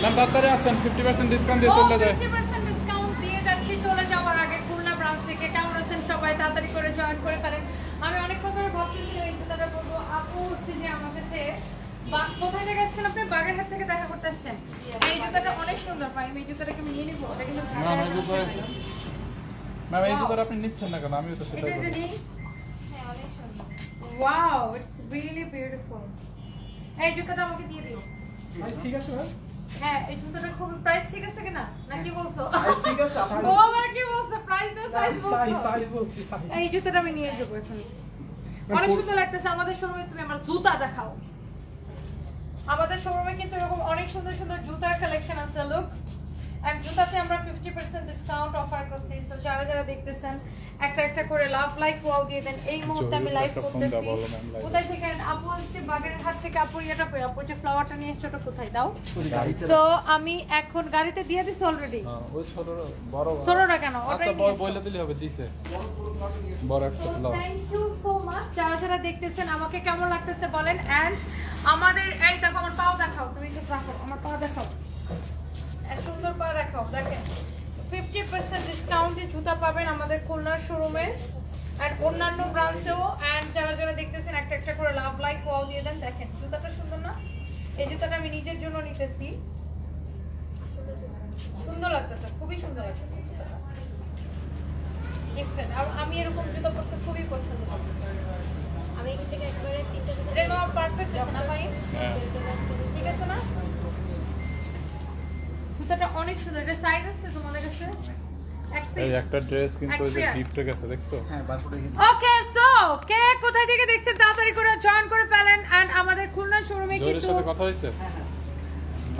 Ma'am তাড়াতাড়ি আসেন 50% discount দিয়ে চলে যায় 50% ডিসকাউন্ট দিয়ে যাচ্ছি চলে যাওয়ার আগে খুলনা ব্রাঞ্চ থেকে। কেমন আছেন সবাই? তাড়াতাড়ি করে জয়েন করে ফেলেন। আমি অনেকক্ষণ ধরে ভাবতেছিলাম এই কথাটা বলবো। আপু হচ্ছে যে আমাদের কোথায় থেকে আসছেন আপনি? বাগেরহাট থেকে দেখা করতে আসছেন। এই জুতাটা অনেক সুন্দর পাই। এই জুতাটাকে আমি নিয়ে নিবো। এটা কিন্তু ম্যাম এই জুতোটা আপনি নিচ্ছেন না কেন? আমিও তো সেটাই বলছি। হ্যাঁ অনেক সুন্দর। Wow it's really beautiful. এই জুতাটা আমাকে দিয়ে দিও। সাইজ ঠিক আছে ভাই? হ্যাঁ এই জুতাটা খুব প্রাইস ঠিক আছে কিনা? নাকি বলছো? সাইজ ঠিক আছে আপনার? ও আমার কি বলছো? প্রাইস না সাইজ বলছো? সাইজ বলছি সাইজ। এই জুতাটা আমি নিয়ে যাব এখন। অনেক সুন্দর লাগতেছে। আমাদের শোরুমে তুমি আমার জুতা দেখাও। আমাদের শোরুমে কিন্তু এরকম অনেক সুন্দর সুন্দর জুতার কালেকশন আছে। লুক আর জুতাতে আমরা 50% ডিসকাউন্ট অফার করছি। সো যারা যারা দেখতেছেন একটা একটা করে লাভ লাইক ওয়াও দিয়ে দেন। এই মুহূর্তে আমি লাইভ করতেছি। কোথায় থেকে? আপু হচ্ছে বাগেরহাট থেকে। আপু এটা কই? আপু যে ফ্লাওয়ারটা নিয়ে এসেছো ওটা কোথায় দাও? সো আমি এখন গাড়িতে দিয়ে দিছি অলরেডি। ওই ছোট বড় ছোটটা কেন? আচ্ছা বইলে দিলে হবে দিছে বড় একটা flower. Thank you so much. যারা যারা দেখতেছেন আমাকে কেমন লাগতেছে বলেন। এন্ড আমাদের এই দেখো আমার পাও দেখাও। তুমি একটু রাখো আমার পাও দেখাও। সুন্দর পা রাখাও। দেখেন 50% ডিসকাউন্টে জুতা পাবেন আমাদের খুলনার শোরুমে আর অন্যান্য ব্রাঞ্চেও। এন্ড যারা যারা দেখতেছেন একটা একটা করে লাভ লাইক ওয়াও দিয়ে দেন। দেখেন জুতাটা সুন্দর না? এই জুতাটা আমি নিজের জন্য নিতেছি। সুন্দর লাগতেছে, খুবই সুন্দর লাগতেছে জুতাটা। ডিফারেন্ট। আর আমি এরকম জুতা পরতে খুবই পছন্দ করি। আমি এখান থেকে একবারে তিনটা জুতা এটা আমার পারফেক্ট আছে না ভাই? ঠিক আছে না? জুতাটা অনেক সুন্দর। এটা সাইজ আছে তোমাদের কাছে? এই একটা ড্রেস কিন্তু ওই যে গিফটে গেছে দেখছো? হ্যাঁ বারকোডে গিফট। ওকে সো কে কোথায় থেকে দেখছেন তাড়াতাড়ি করে জয়েন করে ফেলেন। এন্ড আমাদের খুলনা শোরুমে কিন্তু সাথে কথা হইছে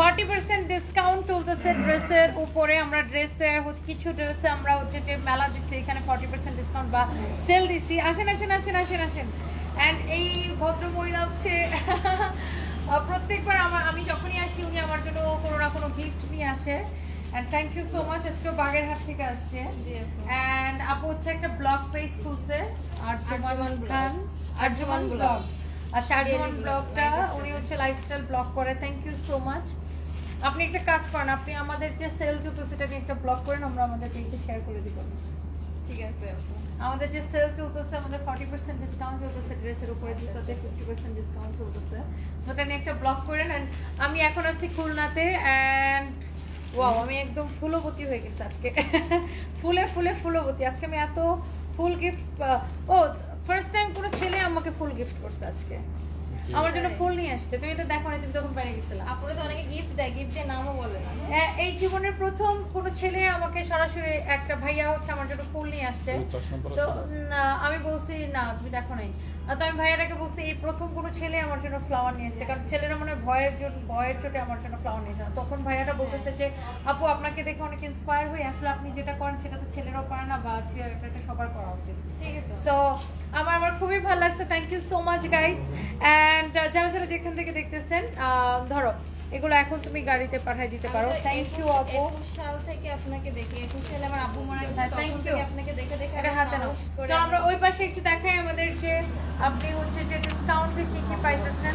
40% ডিসকাউন্ট চলতেছে ড্রেসের উপরে। আমরা ড্রেসে কিছু ড্রেসে আমরা হচ্ছে যে মেলা দিছি, এখানে 40% ডিসকাউন্ট বা সেল দিছি। আসেন আসেন আসেন আসেন আসেন। এন্ড এই ভদ্র মহিলা হচ্ছে প্রত্যেকবার আমি যখনই আসি উনি আমার জন্য কোনো না কোনো গিফট নিয়ে আসে। And thank you so much. আজকে বাগেরহাট থেকে আসছে। এন্ড আপু হচ্ছে একটা ব্লগ পেজ খুলছে আরজুমান খান, আরজুমান ব্লগ। আর আরজুমান ব্লগটা উনি হচ্ছে লাইফস্টাইল ব্লগ করে। Thank you so much. আপনি একটা কাজ করেন, আপনি আমাদের যে সেল চলছে সেটা নিয়ে একটা ব্লগ করেন, আমরা আমাদের পেজে শেয়ার করে দিব। ঠিক আছে আপু। আমাদের যে সেল চলতেছে, আমাদের 40% ডিসকাউন্ট চলতেছে ড্রেসের উপরে, জুতাতে 50% ডিসকাউন্ট চলতেছে। সেটা নিয়ে একটা ব্লগ করেন। এন্ড আমি এখন আছি খুলনাতে। এন্ড ওয়াও আমি একদম ফুলবতী হয়ে গেছি আজকে। ফুলে ফুলে ফুলবতী। আজকে আমি এত ফুল গিফট। ও ফার্স্ট টাইম কোনো ছেলে আমাকে ফুল গিফট করছে আজকে। আমার জন্য ফুল নিয়ে আসছে। তুমি এটা দেখো না? তুমি তখন বাইরে গেছিলা। আপুরা তো অনেকে গিফট দেয়, গিফট দিয়ে নামও বলে না। এই জীবনের প্রথম কোনো ছেলে আমাকে সরাসরি একটা ভাইয়া হচ্ছে আমার জন্য ফুল নিয়ে আসছে। তো আমি বলছি না তুমি দেখো নাই। তো আমি ভাইয়াটাকে বলছি এই প্রথম কোনো ছেলে আমার জন্য ফ্লাওয়ার নিয়ে আসছে, কারণ ছেলেরা মনে ভয়ের চোটে আমার জন্য ফ্লাওয়ার নিয়ে আসে। তখন ভাইয়াটা বলতেছে যে আপু আপনাকে দেখে অনেক ইন্সপায়ার হই, আসলে আপনি যেটা করেন সেটা তো ছেলেরাও পারে না, বা এটা সবার করা উচিত। ঠিক আছে। সো আমার খুবই ভালো লাগছে। Thank you so much guys. And যারা যারা যেখান থেকে দেখতেছেন ধরো এগুলো এখন তুমি গাড়িতে পাঠিয়ে দিতে পারো। থ্যাংক ইউ আপু। 21 সাল থেকে আপনাকে দেখি, 21 সালে আমার আব্বু মারা গেছে। Thank you. আপনাকে দেখে দেখে এটা হাতে নাও। তো আমরা ওই পাশে একটু দেখাই আমাদের যে আপনি হচ্ছে যে ডিসকাউন্টে কি কি পাইতেছেন।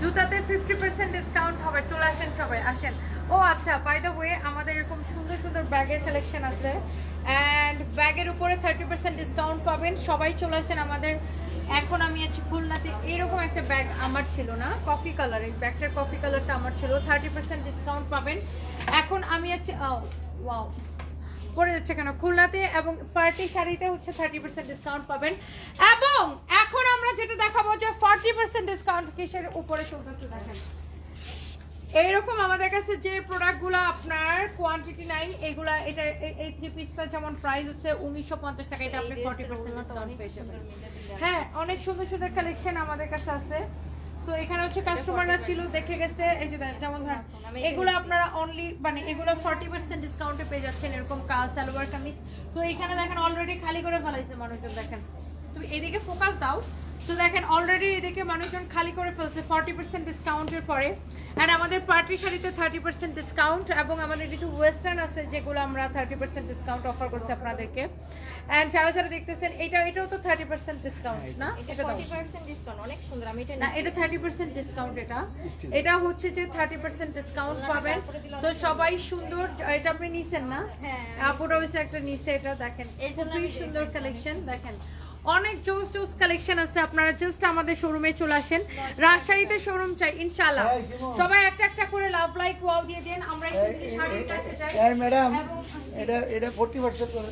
জুতাতে 50% ডিসকাউন্ট হবে। চলে আসেন সবাই, আসেন। ও আচ্ছা বাই দ্য ওয়ে আমাদের এরকম সুন্দর সুন্দর ব্যাগের কালেকশন আছে। এন্ড ব্যাগের উপরে 30% ডিসকাউন্ট পাবেন। সবাই চলে আসেন আমাদের। এখন আমি আছি খুলনাতে। এইরকম একটা ব্যাগ আমার ছিল না, কফি কালার। এই ব্যাগটার কফি কালারটা আমার ছিল। 30% ডিসকাউন্ট পাবেন। এখন আমি আছি ওয়াও পরে যাচ্ছে কেন খুলনাতে, এবং পার্টি শাড়িতে হচ্ছে 30% ডিসকাউন্ট পাবেন। এবং এখন আমরা যেটা দেখাবো যে 40% ডিসকাউন্ট কিসের উপরে চলতেছে দেখেন। এইরকম আমাদের কাছে যে প্রোডাক্টগুলো আপনার কোয়ান্টিটি নাই, এগুলা এটা এই 3 পিসটা যেমন প্রাইস হচ্ছে 1950 টাকা, এটা আপনি 40% ডিসকাউন্ট পেয়ে যাবেন। হ্যাঁ অনেক সুন্দর সুন্দর কালেকশন আমাদের কাছে আছে। সো এখানে হচ্ছে কাস্টমাররা ছিল দেখে গেছে। এই যে যেমন ধরেন এগুলো আপনারা অনলি মানে এগুলো 40% ডিসকাউন্টে পেয়ে যাচ্ছেন। এরকম সালোয়ার কামিজ। সো এখানে দেখেন অলরেডি খালি করে ফেলাইছে মানুষজন। দেখেন তুমি এদিকে ফোকাস দাও। সো দেখেন অলরেডি এদিকে মানুষজন খালি করে ফেলছে 40% ডিসকাউন্টের পরে। অ্যান্ড আমাদের পার্টি শাড়িতে 30% ডিসকাউন্ট, এবং আমাদের কিছু ওয়েস্টার্ন আছে যেগুলো আমরা 30% ডিসকাউন্ট অফার করছি আপনাদেরকে। অ্যান্ড যারা যারা দেখতেছেন এটাও তো 30% ডিসকাউন্ট না? এটা 40% ডিসকাউন্ট, অনেক সুন্দর। আমি এটা না, এটা 30% ডিসকাউন্ট। এটা হচ্ছে যে 30% ডিসকাউন্ট পাবেন। তো সবাই সুন্দর, এটা আপনি নিছেন না? হ্যাঁ, আপুরা হইছে একটা নিছে, এটা দেখেন খুবই সুন্দর কালেকশন। দেখেন অনেক জোস জোস কালেকশন আছে, আপনারা জাস্ট আমাদের শোরুমে চলে আসেন। রাজশাহীতে শোরুম চাই ইনশাআল্লাহ। সবাই একটা একটা করে লাভ লাইক ওয়াও দিয়ে দেন। আমরা একটু শাড়ি কাটতে চাই। এই ম্যাডাম, এটা 40%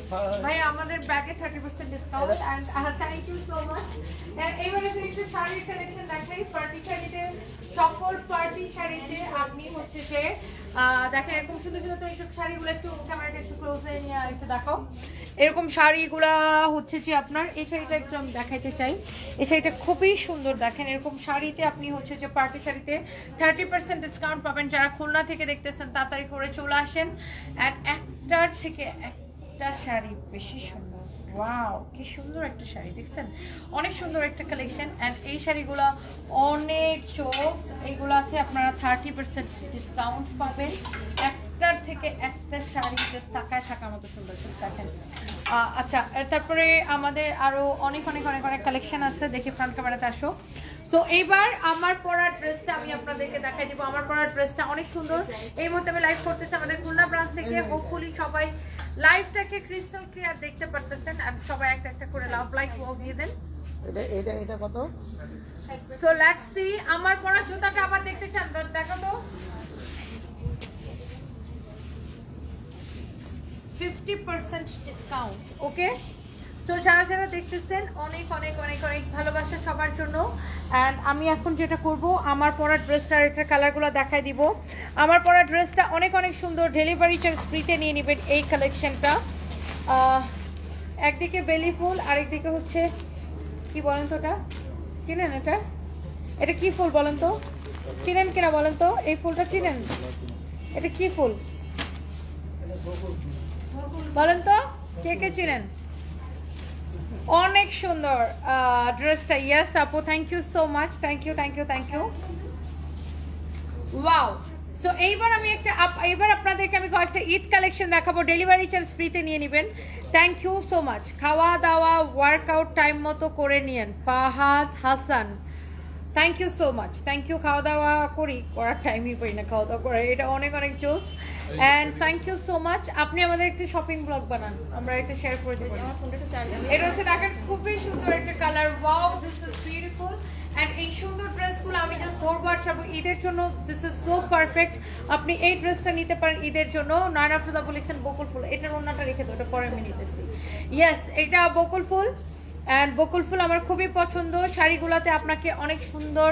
ভাই আমাদের ব্যাগে 30% discount. And thank you so much. এবারে একটু শাড়ির কালেকশন দেখাই। পার্টি শাড়িতে, সকল পার্টি শাড়িতে আপনি হচ্ছে যে দেখেন এরকম সুন্দর সুন্দর এইসব শাড়িগুলো, একটু ক্যামেরাটা একটু ক্লোজে নিয়ে একটু দেখাও। এরকম শাড়িগুলা হচ্ছে যে আপনার, এই শাড়িটা একটু আমি দেখাইতে চাই। এই শাড়িটা খুবই সুন্দর। দেখেন এরকম শাড়িতে আপনি হচ্ছে যে পার্টি শাড়িতে 30% ডিসকাউন্ট পাবেন। যারা খুলনা থেকে দেখতেছেন তাড়াতাড়ি করে চলে আসেন। অ্যান্ড একটার থেকে একটা শাড়ি বেশি সুন্দর। ওয়াও, কি সুন্দর একটা শাড়ি দেখছেন, অনেক সুন্দর একটা কালেকশন। অ্যান্ড এই শাড়িগুলো অনেক চোখ, এইগুলাতে আপনারা 30% ডিসকাউন্ট পাবেন। একটার থেকে একটা শাড়ি জাস্ট তাকায় থাকার মতো সুন্দর দেখেন। আচ্ছা, তারপরে আমাদের আরো অনেক অনেক অনেক অনেক কালেকশন আছে। দেখি ফ্রন্ট ক্যামেরাতে আসো। তো এইবার আমার পরার ড্রেসটা আমি আপনাদেরকে দেখাই দিব। আমার পরার ড্রেসটা অনেক সুন্দর। এই মুহূর্তে আমি লাইভ করতেছি আমাদের খুলনা ব্রাঞ্চ থেকে। হোপফুলি সবাই লাইভটাকে ক্রিস্টাল ক্লিয়ার দেখতে পারতেছেন। আর সবাই একটা একটা করে লাভ লাইক ওয়াও দিয়ে দেন। এটা কত? So let's see. আমার পরা জুতাটা আবার দেখতে চান? দেখো তো, 50% ডিসকাউন্ট। ওকে, সো যারা যারা দেখতেছেন অনেক অনেক অনেক অনেক ভালোবাসা সবার জন্য। অ্যান্ড আমি এখন যেটা করব, আমার পরা ড্রেসটার এটা কালারগুলো দেখাই দিব। আমার পরা ড্রেসটা অনেক অনেক সুন্দর। ডেলিভারি চার্জ ফ্রিতে নিয়ে নেবেন এই কালেকশনটা। একদিকে বেলি ফুল, আরেকদিকে হচ্ছে কি বলেন তো, ওটা চিনেন? এটা কি ফুল বলেন তো? চিনেন কিনা বলেন তো? এই ফুলটা চিনেন? এটা কি ফুল বলেন তো, কে কে চিনেন? অনেক সুন্দর ড্রেসটা। ইয়েস আপু, thank you so much. Thank you thank you thank you. Wow. So এইবার আমি এবার আপনাদেরকে আমি কয়েকটা ঈদ কালেকশন দেখাবো। ডেলিভারি চার্জ ফ্রিতে নিয়ে নেবেন। Thank you so much. খাওয়া দাওয়া ওয়ার্কআউট টাইম মতো করে নিয়েন। Fahad Hasan, thank you so much. Thank you. খাওয়া দাওয়া করার টাইমই পাই না, খাওয়া দাওয়া করে, এটা অনেক অনেক জোস। And thank you so much. আপনি আমাদের একটা শপিং ব্লগ বানান, আমরা এটা শেয়ার করে দেবো। আমার ফোনটা একটু চার্জ আছে। এটা হচ্ছে দেখেন খুবই সুন্দর একটা colour. Wow, this is beautiful. And এই সুন্দর ড্রেসগুলো আমি জাস্ট ধরবো আর ছাড়বো ঈদের জন্য। This is so perfect. আপনি এই ড্রেসটা নিতে পারেন ঈদের জন্য। নয়না ফিদা বলেছেন বকুল ফুল, এটার ওড়নাটা রেখে দাও, ওটা পরে আমি নিতেছি। ইয়েস, এটা বকুল ফুল। অ্যান্ড বকুল ফুল আমার খুবই পছন্দ। শাড়িগুলোতে আপনাকে অনেক সুন্দর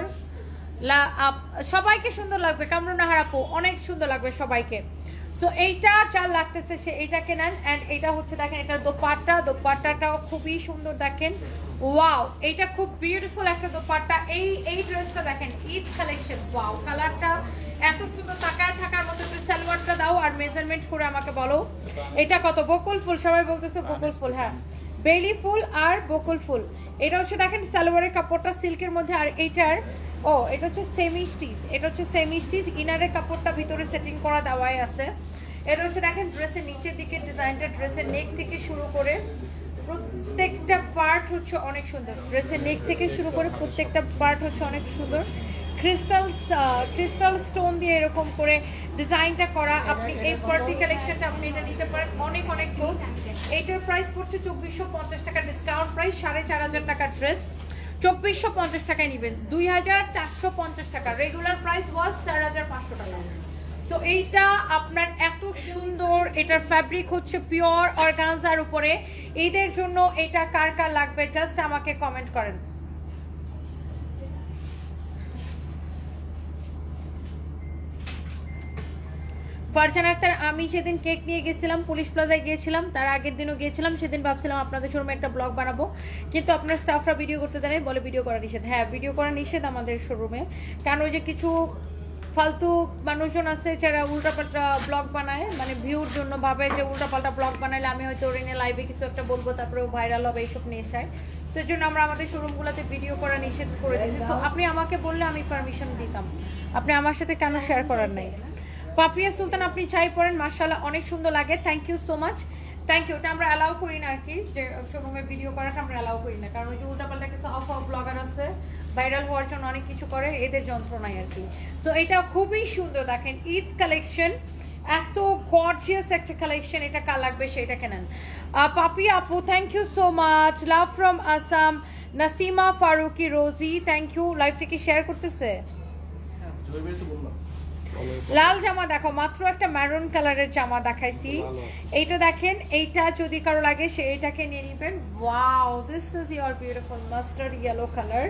সবাইকে সুন্দর লাগবে। কামরুন্নাহার আপু, অনেক সুন্দর লাগবে সবাইকে। সো এইটা যা লাগতেছে সে এইটাকে নেন। অ্যান্ড এইটা হচ্ছে দেখেন, এটা দোপাট্টাটাও খুবই সুন্দর। দেখেন ওয়াও, এইটা খুব বিউটিফুল একটা দোপাট্টা। এই ড্রেসটা দেখেন ঈদ কালেকশন। ওয়াও, কালারটা এত সুন্দর, তাকায় থাকার মতো। একটু সালোয়ারটা দাও আর মেজারমেন্ট করে আমাকে বলো এটা কত। বকুল ফুল, সবাই বলতেছে বকুল ফুল। হ্যাঁ, বেলি ফুল আর বকুল ফুল। এটা হচ্ছে দেখেন সালোয়ারের কাপড়টা সিল্কের মধ্যে। আর এইটার এটা হচ্ছে সেমি স্টিচ। এটা হচ্ছে সেমি স্টিচ। ইনারের কাপড়টা ভিতরে সেটিং করা দেওয়াই আছে। এটা হচ্ছে দেখেন ড্রেসের নিচের দিকে ডিজাইনটা, ড্রেসের নেক থেকে শুরু করে প্রত্যেকটা পার্ট হচ্ছে অনেক সুন্দর। ড্রেসের নেক থেকে শুরু করে প্রত্যেকটা পার্ট হচ্ছে অনেক সুন্দর। ক্রিস্টাল স্টোন দিয়ে এরকম করে ডিজাইনটা করা। আপনি এই পার্টি কালেকশনটা আপনি এটা নিতে পারেন, অনেক অনেক জোস। এইটার প্রাইস পড়ছে 2450 টাকা, ডিসকাউন্ট প্রাইস 4500 টাকার ড্রেস 2450 টাকায় নেবেন। 2450 টাকা, রেগুলার প্রাইস ওয়াজ 4500 টাকা। সো এইটা আপনার এত সুন্দর। এটার ফ্যাব্রিক হচ্ছে পিওর অর্গানজার উপরে। ঈদের জন্য এটা কার কার লাগবে জাস্ট আমাকে কমেন্ট করেন। ফারজানা আক্তার, আমি সেদিন কেক নিয়ে গেছিলাম, পুলিশ প্লাজায় গিয়েছিলাম, তার আগের দিনও গিয়েছিলাম। সেদিন ভাবছিলাম আপনাদের শোরুমে একটা ব্লগ বানাবো, কিন্তু আপনার স্টাফরা ভিডিও করতে দেয়, বলে ভিডিও করা নিষেধ। হ্যাঁ, ভিডিও করা নিষেধ আমাদের শোরুমে, কারণ ওই যে কিছু ফালতু মানুষজন আছে যারা উল্টাপাল্টা ব্লগ বানায়, মানে ভিউর জন্য ভাবে যে উল্টাপাল্টা ব্লগ বানাইলে আমি হয়তো ওর এনে লাইভে কিছু একটা বলবো, তারপরে ভাইরাল হবে, এইসব নিয়ে আসায়। সেজন্য আমরা আমাদের শোরুমগুলোতে ভিডিও করা নিষেধ করে দিয়েছি। সো আপনি আমাকে বললে আমি পারমিশন দিতাম, আপনি আমার সাথে কেন শেয়ার করার নাই? পাপিয়া সুলতান আপনি চাই পরেন, মাশাআল্লাহ অনেক সুন্দর লাগে, thank you so much, thank you. ওটা আমরা অ্যালাউ করি না আর কি, যে শোরুমে ভিডিও করাটা আমরা অ্যালাউ করি না, কারণ ওই যে উল্টাপাল্টা কিছু ব্লগার আছে ভাইরাল হওয়ার জন্য অনেক কিছু করে, এদের যন্ত্রণাই আর কি। সো এটা খুবই সুন্দর, দেখেন ঈদ কালেকশন, এত গর্জিয়াস একটা কালেকশন, এটা কার লাগবে সেটা কেনেন। পাপি আপু thank you so much, love from Assam, Nasima Faruki Rozy thank you. লাইভটা কি শেয়ার করতেছে? লাল জামা দেখো, মাত্র একটা ম্যারুন কালারের জামা দেখাইছি, এইটা দেখেন, এইটা যদি কারো লাগে সে এটাকে নিয়ে নেবেন। Wow, this is your beautiful mustard yellow colour,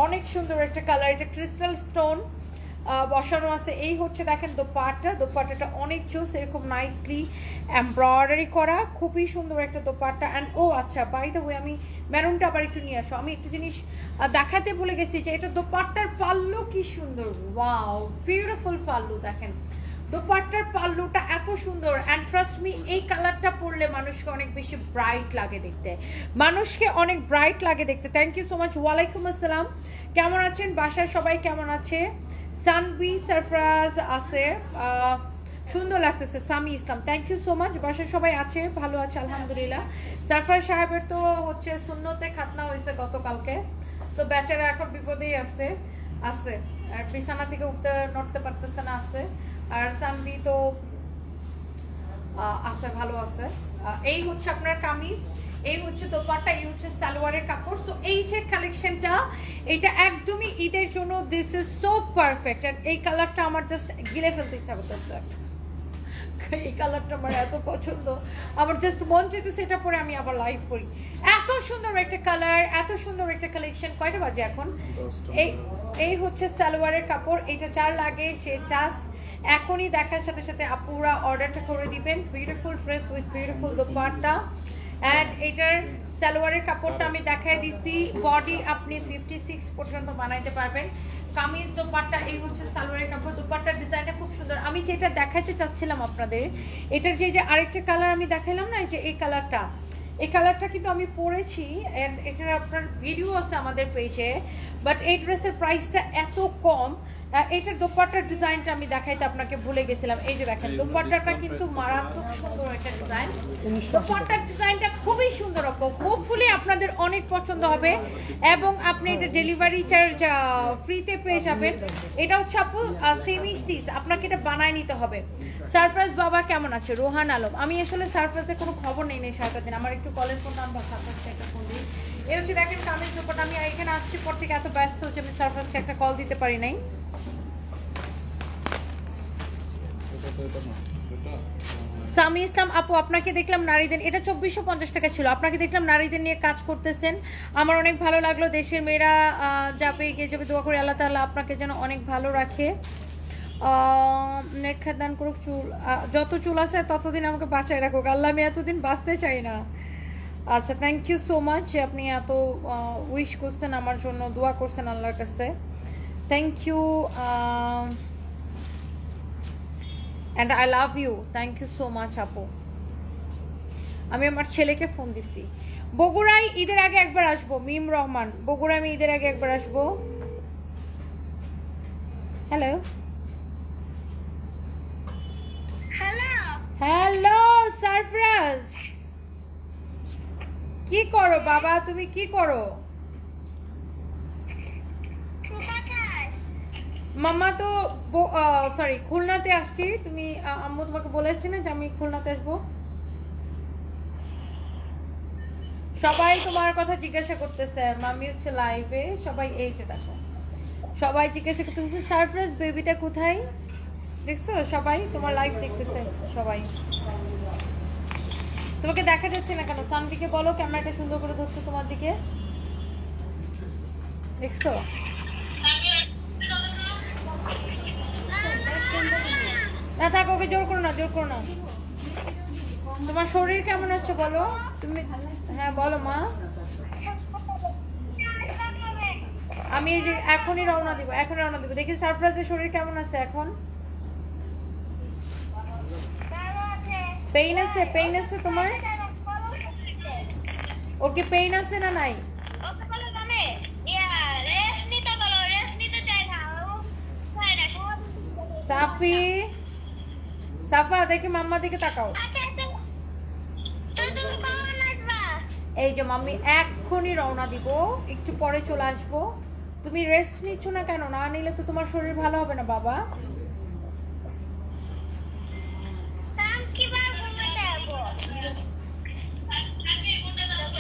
অনেক সুন্দর একটা কালার, এটা ক্রিস্টাল স্টোন বসানো আছে। এই হচ্ছে দেখেন দোপাট্টাটা অনেক জোস, এরকম নাইসলি এমব্রয়ডারি করা, খুবই সুন্দর একটা দোপাট্টা। অ্যান্ড ও আচ্ছা, বাই দ্য ওয়ে আমি মেরুনটা আবার একটু নিয়ে আসো, আমি একটা জিনিস দেখাতে ভুলে গেছি যে এটা দোপাট্টার পাল্লু কি সুন্দর, ওয়াও বিউটিফুল পাল্লু, দেখেন দোপাট্টার পাল্লুটা এত সুন্দর। অ্যান্ড ট্রাস্ট মি, এই কালারটা পরলে মানুষকে অনেক বেশি ব্রাইট লাগে দেখতে, মানুষকে অনেক ব্রাইট লাগে দেখতে। Thank you so much. ওয়ালাইকুম আসসালাম, কেমন আছেন? বাসার সবাই কেমন আছে? সানবি সারফরাজ আছে, সুন্দর লাগতেছে। সামি ইসলাম থ্যাংক ইউ সো মাচ। বাসার সবাই আছে, ভালো আছে আলহামদুলিল্লাহ। সারফরাজ সাহেবের তো হচ্ছে সুন্নতে খাতনা হয়েছে গতকালকে, সো বেচারা এখন বিপদেই আছে, আর বিছানা থেকে নড়তে পারতেছে না, আছে। আর সানবি তো আছে, ভালো আছে। এই হচ্ছে আপনার কামিজ, এই হচ্ছে দোপাট্টা, এই হচ্ছে সালোয়ারের কাপড়। সো এই যে কালেকশনটা, এটা একদমই ঈদের জন্য, দিস ইজ সো পারফেক্ট। আর এই কালারটা আমার জাস্ট গিলে ফেলতে ইচ্ছা করতেছে, এই কালারটা আমার এত পছন্দ, আমার জাস্ট মন চাইতে সেটা পরে আমি আবার লাইভ করি। এত সুন্দর একটা কালার, এত সুন্দর একটা কালেকশন। কয়টা বাজে এখন? এই হচ্ছে সালোয়ারের কাপড়, এটা যার লাগে সে জাস্ট এখনই দেখার সাথে সাথে আপুরা অর্ডারটা করে দিবেন। Beautiful dress with beautiful dupatta. And এটার সালোয়ারের কাপড়টা আমি দেখাই দিচ্ছি, বডি আপনি 56 পর্যন্ত বানাইতে পারবেন। কামিজ দোপাট্টা, এই হচ্ছে সালোয়ারের কাপড়, দোপাট্টার ডিজাইনটা খুব সুন্দর। আমি যেটা দেখাইতে চাচ্ছিলাম আপনাদের, এটার যে আরেকটা কালার আমি দেখাইলাম না, যে এই কালারটা কিন্তু আমি পরেছি, এন্ড এটার আপনার ভিডিও আছে আমাদের পেজে, বাট এই ড্রেসের প্রাইসটা এত কম। এটার দোপাট্টার ডিজাইনটা আমি দেখাইতে আপনাকে ভুলে গেছিলাম। এই যে দেখেন দোপাট্টাটা কিন্তু মারাত্মক সুন্দর একটা ডিজাইন, দোপাট্টার ডিজাইনটা খুবই সুন্দর, হোপফুলি আপনাদের অনেক পছন্দ হবে, এবং আপনি এটা ডেলিভারি চার্জ ফ্রিতে পেয়ে যাবেন। এটা হচ্ছে আপু সেমি স্টিচ, আপনাকে এটা বানায় নিতে হবে। সারফরাজ বাবা কেমন আছে? রোহান আলম, আমি আসলে সারফরাজের কোনো খবর নেই সারাটা দিন, আমার একটু কলের ফোন নাম্বার, সারফরাজকে একটা ফোন দিই। এই হচ্ছে দেখেন কামিজ দোপাট্টা, আমি এখানে আসছি পর থেকে এত ব্যস্ত হচ্ছে আমি সারফরাজকে একটা কল দিতে পারি নাই। সামি ইসলাম আপু, আপনাকে দেখলাম নারীদের, এটা 2450 টাকা ছিল, আপনাকে দেখলাম নারীদের নিয়ে কাজ করতেছেন, আমার অনেক ভালো লাগলো। দেশের মেয়েরা যাবে, এগিয়ে যাবে, দোয়া করে আল্লাহ তাআলা আপনাকে যেন অনেক ভালো রাখে, নেক দান করুক। চুল, যত চুল আছে ততদিন আমাকে বাঁচায় রাখুক আল্লাহ, আমি এতদিন বাঁচতে চাই না। আচ্ছা, থ্যাংক ইউ সো মাচ, আপনি এত উইশ করছেন আমার জন্য, দোয়া করছেন আল্লাহর কাছে, thank you. And I love you, thank you so much আপু। আমি আমার ছেলেকে ফোন দিছি, বগুড়ায় ঈদের আগে একবার আসবো। মিম রহমান, বগুড়ায় আমি ঈদের আগে একবার আসবো। হ্যালো হ্যালো সারফরাজ, কি করো বাবা, তুমি কি করো? মামা তো সরি খুলনাতে আসছি, তুমি আম্মু তোমাকে বলে আসছি না যে আমি খুলনাতে আসবো। সবাই তোমার কথা জিজ্ঞাসা করতেছে, মামি হচ্ছে লাইভে, সবাই এই যে দেখো, সবাই জিজ্ঞাসা করতেছে সারফরাজ বেবিটা কোথায়, দেখছো সবাই তোমার লাইভ দেখতেছে সবাই। তোমাকে দেখা যাচ্ছে না কেন? সানবিকে বলো ক্যামেরাটা সুন্দর করে ধরতে তোমার দিকে, দেখছো? না থাক, ওকে জোর করো না, জোর করো না। তোমার শরীর কেমন আছে বলো তুমি? হ্যাঁ বলো মা। আমি এই যে এখনই রওনা দিব, দেখি সারফরাজের শরীর কেমন আছে এখন। পেইন আছে তোমার? ওর কি পেইন আছে না নাই? সাফি সাফা দেখি মাম্মা দিকে তাকাও। এই যে মাম্মি এক্ষুনি রওনা দিব, একটু পরে চলে আসবো। তুমি রেস্ট নিচ্ছ না কেন? না নিলে তো তোমার শরীর ভালো হবে না বাবা।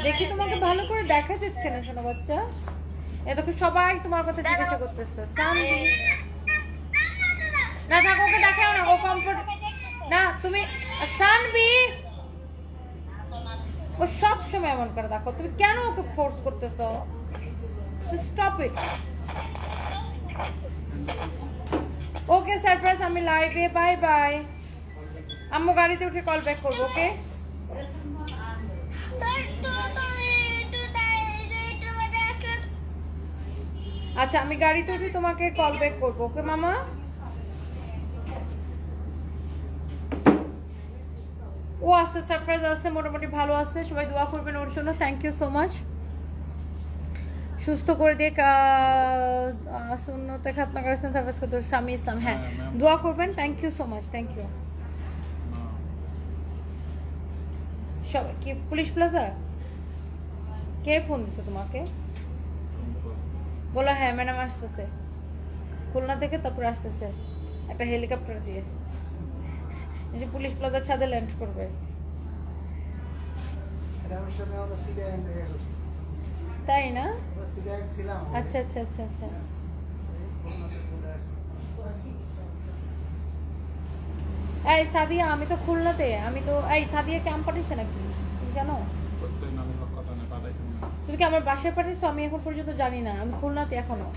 দেখি তোমাকে ভালো করে দেখা যাচ্ছে না শোনো বাচ্চা। এতক্ষণ সবাই তোমার কথা জিজ্ঞাসা করতেছে। সানবি না থাকো, ওকে দেখাও না, ও কমফোর্ট না। তুমি সানবি ও সব সময় এমন করে দেখো, তুমি কেন ওকে ফোর্স করতেছো? Stop it. ওকে সারপ্রাইজ, আমি লাইভে। Bye bye. আম্মু গাড়িতে উঠে কল ব্যাক করবো। ওকে আচ্ছা, আমি গাড়িতে উঠে তোমাকে কল ব্যাক করবো। ওকে মামা। ও আছে, সারপ্রাইজ আছে, মোটামুটি ভালো আছে। সবাই দোয়া করবেন ওর জন্য। Thank you so much. সুস্থ করে দিয়ে সুন্নতে খাতনা করেছেন সারপ্রাইজ করতে স্বামী ইসলাম। হ্যাঁ, দোয়া করবেন। Thank you so much. Thank you. সবাই কি পুলিশ প্লাজা? কে ফোন দিছে তোমাকে? বলো হ্যাঁ ম্যাডাম আসতেছে খুলনা থেকে, তারপর আসতেছে একটা হেলিকপ্টার দিয়ে, যে পুলিশ প্লাজার ছাদে ল্যান্ড করবে। তাই না? আচ্ছা আচ্ছা আচ্ছা আচ্ছা। এই সাদিয়া, আমি তো খুলনাতে। আমি তো এই সাদিয়া ক্যাম্প পাঠিয়েছে নাকি তুমি জানো? তুমি কি আমার বাসায় পাঠিয়েছো? আমি এখন পর্যন্ত জানি না, আমি খুলনাতে এখনো।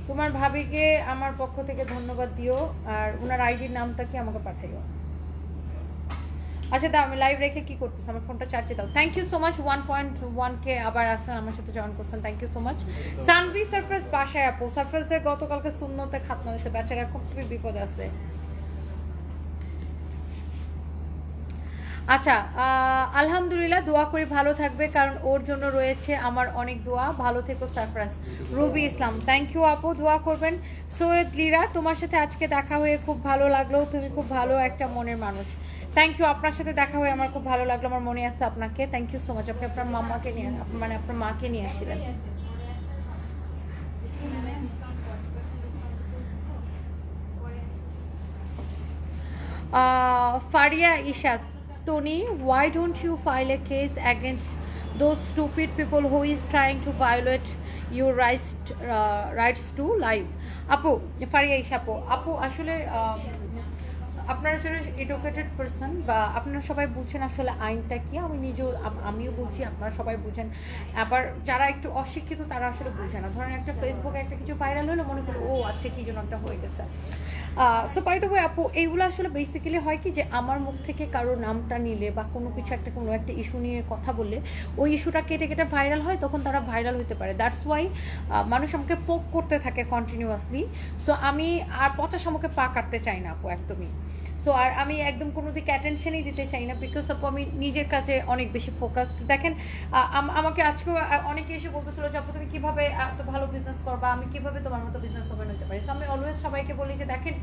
তোমার ভাবিকে আমার পক্ষ থেকে ধন্যবাদ দিও, আর ওনার আইডির নামটা কি আমাকে পাঠাইও। আচ্ছা দাও, আমি লাইভ রেখে কি করতেছি, আমার ফোনটা চার্জে দাও। Thank you so much. 1.1K আবার আসেন, আমার সাথে জয়েন করছেন। Thank you so much. Sanvi surprise বাসায় আপু। সারপ্রাইজের গতকালকে সুন্নতে খাতনা হয়েছে, বেচারা খুবই বিপদ আছে। আচ্ছা আলহামদুলিল্লাহ, দোয়া করি ভালো থাকবে, কারণ ওর জন্য রয়েছে আমার অনেক দোয়া। ভালো থেকো surprise. Ruby Islam, thank you আপু, দোয়া করবেন। সৈয়দ লিরা, তোমার সাথে আজকে দেখা হয়ে খুব ভালো লাগলো, তুমি খুব ভালো একটা মনের মানুষ। থ্যাংক ইউ, আপনার সাথে দেখা হয়ে আমার খুব ভালো লাগলো, আমার মনে আছে আপনাকে। Thank you so much. আপনি আপনার মামাকে নিয়ে, মানে আপনার মাকে নিয়ে আসছিলেন। Faria Ishad, Tony, why don't you file a case against those stupid people who is trying to violate your rights to life? আপু ফারিয়া ইশা আপু আসলে আপনারা যারা এডুকেটেড পারসন বা আপনারা সবাই বুঝছেন আসলে আইনটা কি, আমিও বুঝি, আপনারা সবাই বুঝেন। আবার যারা একটু অশিক্ষিত তারা আসলে বুঝে না। ধরেন একটা ফেসবুকে একটা কিছু ভাইরাল হলো, মনে করলো ও আচ্ছা কি যেন একটা হয়ে গেছে। সো বাই দ্য ওয়ে আপু, এইগুলো আসলে বেসিক্যালি হয় কি যে আমার মুখ থেকে কারো নামটা নিলে বা কোনো কিছু কোনো একটা ইস্যু নিয়ে কথা বললে ওই ইস্যুটা কেটে কেটে ভাইরাল হয়, তখন তারা ভাইরাল হতে পারে। দ্যাটস ওয়াই মানুষ আমাকে পোক করতে থাকে কন্টিনিউয়াসলি। সো আমি আর 50 আমাকে পা কাটতে চাই না আপু, একদমই। সো আর আমি একদম কোনো দিকে অ্যাটেনশনই দিতে চাই না, বিকজ আপু আমি নিজের কাছে অনেক বেশি ফোকাসড। দেখেন আমাকে আজকেও অনেকে এসে বলতেছিল যে আপু তুমি কীভাবে এত ভালো বিজনেস করবা, আমি কীভাবে তোমার মতো বিজনেস ওম্যান হতে পারি। সো আমি অলওয়েজ সবাইকে বলি যে দেখেন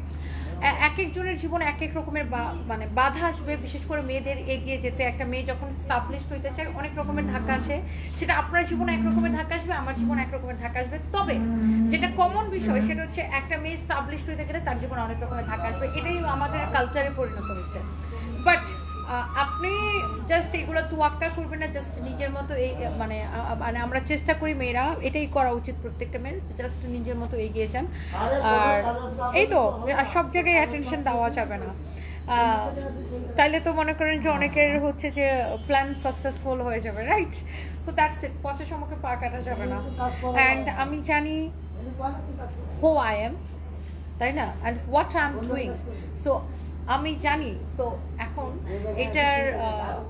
এক একজনের জীবনে এক এক রকমের মানে বাধা আসবে, বিশেষ করে মেয়েদের এগিয়ে যেতে। একটা মেয়ে যখন স্টাবলিশড হইতে চায় অনেক রকমের ধাক্কা আসে, সেটা আপনার জীবনে এক রকমের ধাক্কা আসবে, আমার জীবনে এক রকমের ধাক্কা আসবে। তবে যেটা কমন বিষয় সেটা হচ্ছে একটা মেয়ে স্টাবলিশড হইতে গেলে তার জীবনে অনেক রকমের ধাক্কা আসবে, এটাই আমাদের কালচারে পরিণত হয়েছে। বাট আপনি জাস্ট এগুলো তুয়াক্কা করবেন না, জাস্ট নিজের মতো এই মানে আমরা চেষ্টা করি মেয়েরা, এটাই করা উচিত প্রত্যেকটা মেয়ের, জাস্ট নিজের মতো এগিয়ে যান। আর এই তো, আর সব জায়গায় অ্যাটেনশন দেওয়া যাবে না, তাইলে তো মনে করেন যে অনেকের হচ্ছে যে প্ল্যান সাকসেসফুল হয়ে যাবে, রাইট? সো দ্যাটস ইট, পথের সম্মুখে পা কাটা যাবে না। অ্যান্ড আমি জানি হু আই এম, তাই না? And what I am doing, so আমি জানি। তো এখন এটার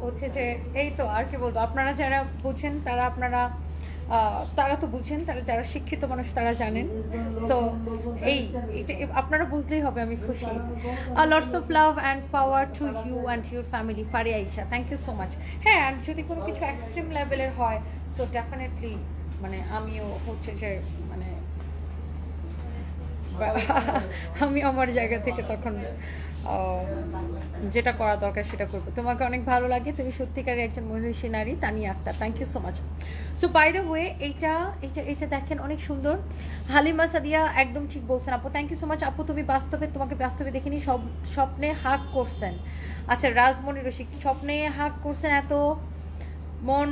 হচ্ছে যে এই তো আর কি বলবো, আপনারা যারা বুঝেন তারা আপনারা তারা তো বুঝেন, তারা যারা শিক্ষিত মানুষ তারা জানেন। সো এটা আপনারা বুঝলেই হবে আমি খুশি। Lots of love and power to you and your family, Faria Ayesha, thank you so much. হ্যাঁ, আর যদি কোনো কিছু এক্সট্রিম লেভেলের হয় সো ডেফিনেটলি মানে আমিও হচ্ছে যে মানে আমি আমার জায়গা থেকে তখন যেটা করা দরকার সেটা করবো। তোমাকে অনেক ভালো লাগে, তুমি সত্যিকারের একজন মহিষী নারী। Tania Akter, thank you so much. So by the way এইটা দেখেন অনেক সুন্দর। হালিমা সাদিয়া একদম ঠিক বলছেন আপু, থ্যাংক ইউ সো মাচ আপু। তুমি তোমাকে বাস্তবে দেখিনি, স্বপ্নে হাক করছেন। আচ্ছা, রাজমণি রসিক স্বপ্নে হাক করছেন, এত মন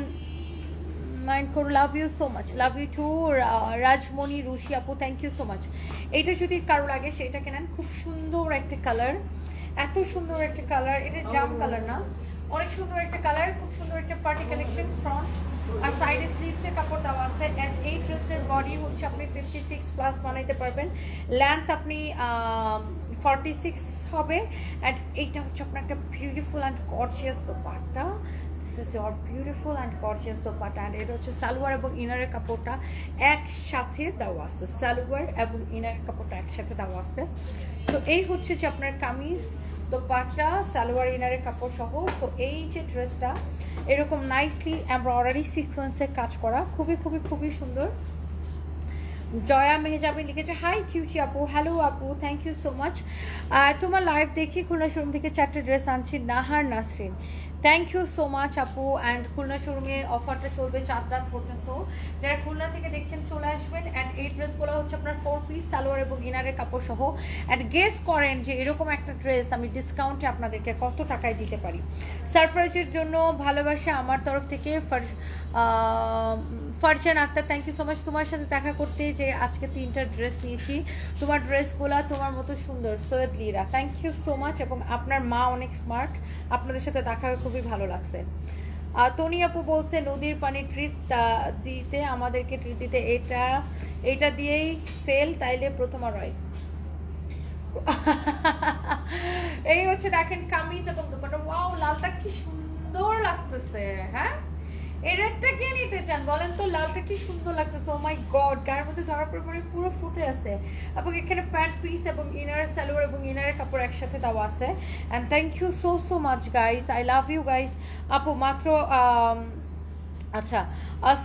মাইন্ড করো। Love you so much, love you too Rajmoni Rushi আপু, থ্যাংক ইউ সো মাচ। এইটা যদি কারো লাগে সেটা কেনেন, খুব সুন্দর একটা কালার, এত সুন্দর একটা কালার। এটা জাম কালার না, অনেক সুন্দর একটা কালার, খুব সুন্দর একটা পার্টি কালেকশন। ফ্রন্ট আর সাইডে স্লিভসের কাপড় দেওয়া আছে। অ্যান্ড এই ড্রেসের বডি হচ্ছে আপনি 56+ বানাইতে পারবেন, লেন্থ আপনি 46 হবে। অ্যান্ড এইটা হচ্ছে আপনার একটা beautiful and gorgeous dupatta. This is your beautiful and gorgeous dupatta. And এটা হচ্ছে সালোয়ার এবং ইনারের কাপড়টা একসাথে দেওয়া আছে, সালোয়ার এবং ইনারের কাপড়টা একসাথে দেওয়া আছে। সো এই হচ্ছে যে আপনার কামিজ, দোপাট্টা, সালোয়ার, ইনারের কাপড় সহ। সো এই যে ড্রেসটা এরকম নাইসলি এমব্রয়ডারি সিকোয়েন্সের কাজ করা, খুবই খুবই খুবই সুন্দর। জয়া মেহজাবি লিখেছে, হাই কিউটি আপু, হ্যালো আপু, থ্যাংক ইউ সো মাচ। তোমার লাইভ দেখি খুলনা শোরুম থেকে 4টে ড্রেস আনছি। Nahar Nasrin, thank you so much আপু। অ্যান্ড খুলনা শোরুমে অফারটা চলবে 4 রাত পর্যন্ত, যারা খুলনা থেকে দেখছেন চলে আসবেন। অ্যান্ড এই ড্রেসগুলো হচ্ছে আপনার 4 পিস সালোয়ার এবং ইনারের কাপড় সহ। অ্যান্ড গেস করেন যে এরকম একটা ড্রেস আমি ডিসকাউন্টে আপনাদেরকে কত টাকায় দিতে পারি। সারপ্রাইজের জন্য ভালোবাসা আমার তরফ থেকে। Farzan Akter, thank you so much. তোমার সাথে দেখা করতে যে আজকে 3টা ড্রেস নিয়েছি, তোমার ড্রেসগুলো তোমার মতো সুন্দর। Syed Lira, thank you so much. এবং আপনার মা অনেক স্মার্ট, আপনাদের সাথে দেখা হয়ে খুবই ভালো লাগছে। তনি আপু বলছে নদীর পানি ট্রিট দিতে, আমাদেরকে ট্রিট দিতে, এটা দিয়েই ফেল, তাইলে প্রথম রয়। এই হচ্ছে দেখেন কামিজ এবং দুপাট্টা। ওয়াও, লালটা কি সুন্দর লাগতেছে। হ্যাঁ, এর একটা কে নিতে চান বলেন তো? লালটা কি সুন্দর লাগতেছে, ও মাই গড। গায়ের মধ্যে ধরার পর পরে পুরো ফুটে আছে। এবং এখানে প্যান্ট পিস এবং ইনার সালোয়ার এবং ইনারের কাপড় একসাথে দেওয়া আছে। And thank you so so much guys, I love you guys. আপু মাত্র আচ্ছা,